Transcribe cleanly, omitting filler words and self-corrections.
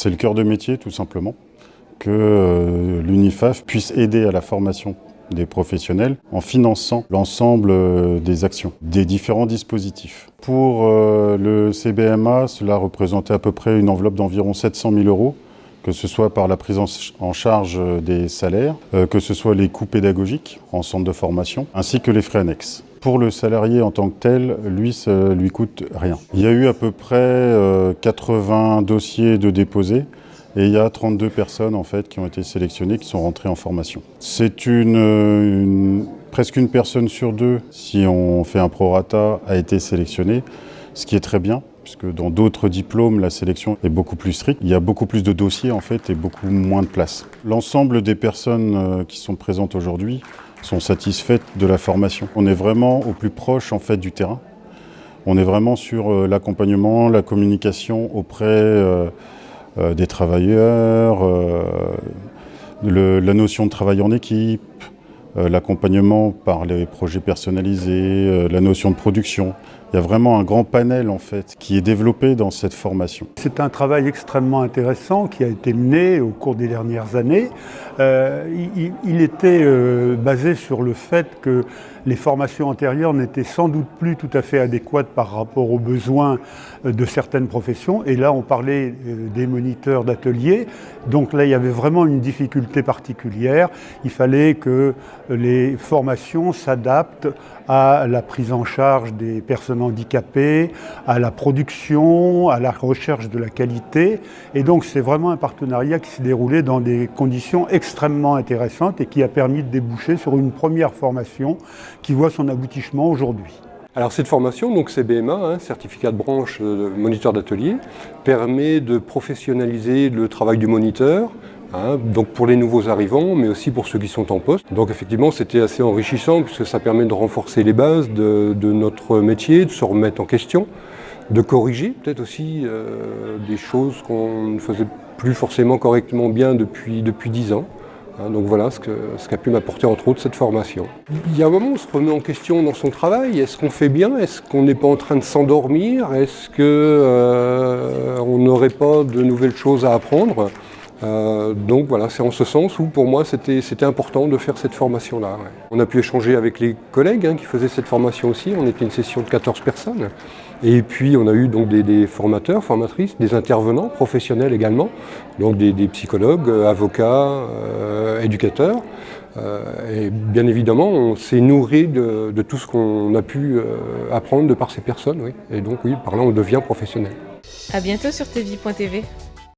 C'est le cœur de métier, tout simplement, que l'UNIFAF puisse aider à la formation des professionnels en finançant l'ensemble des actions, des différents dispositifs. Pour le CBMA, cela représentait à peu près une enveloppe d'environ 700 000 €, que ce soit par la prise en charge des salaires, que ce soit les coûts pédagogiques en centre de formation, ainsi que les frais annexes. Pour le salarié en tant que tel, lui, ça lui coûte rien. Il y a eu à peu près 80 dossiers de déposés et il y a 32 personnes en fait, qui ont été sélectionnées, qui sont rentrées en formation. C'est presque une personne sur deux, si on fait un prorata, a été sélectionnée, ce qui est très bien, puisque dans d'autres diplômes, la sélection est beaucoup plus stricte. Il y a beaucoup plus de dossiers en fait, et beaucoup moins de place. L'ensemble des personnes qui sont présentes aujourd'hui sont satisfaites de la formation. On est vraiment au plus proche en fait, du terrain. On est vraiment sur l'accompagnement, la communication auprès des travailleurs, la notion de travail en équipe, l'accompagnement par les projets personnalisés, la notion de production. Il y a vraiment un grand panel en fait, qui est développé dans cette formation. C'est un travail extrêmement intéressant qui a été mené au cours des dernières années. Il était basé sur le fait que les formations antérieures n'étaient sans doute plus tout à fait adéquates par rapport aux besoins de certaines professions. Et là, on parlait des moniteurs d'atelier. Donc là, il y avait vraiment une difficulté particulière. Il fallait que les formations s'adaptent à la prise en charge des personnes handicapées, à la production, à la recherche de la qualité. Et donc, c'est vraiment un partenariat qui s'est déroulé dans des conditions extrêmement intéressantes et qui a permis de déboucher sur une première formation qui voit son aboutissement aujourd'hui. Alors cette formation, donc CBMA, certificat de branche moniteur d'atelier, permet de professionnaliser le travail du moniteur, donc pour les nouveaux arrivants, mais aussi pour ceux qui sont en poste. Donc effectivement, c'était assez enrichissant puisque ça permet de renforcer les bases de notre métier, de se remettre en question, de corriger peut-être aussi des choses qu'on ne faisait plus forcément correctement bien depuis 10 ans. Donc voilà ce qu'a pu m'apporter entre autres cette formation. Il y a un moment où on se remet en question dans son travail, est-ce qu'on fait bien, est-ce qu'on n'est pas en train de s'endormir, est-ce qu'on n'aurait pas de nouvelles choses à apprendre. Donc voilà, c'est en ce sens où pour moi c'était important de faire cette formation-là. Ouais. On a pu échanger avec les collègues qui faisaient cette formation aussi, on était une session de 14 personnes. Et puis on a eu donc des formateurs, formatrices, des intervenants professionnels également, donc des psychologues, avocats, éducateurs. Et bien évidemment, on s'est nourri de tout ce qu'on a pu apprendre de par ces personnes. Oui. Et donc oui, par là on devient professionnel. À bientôt sur tvie.tv.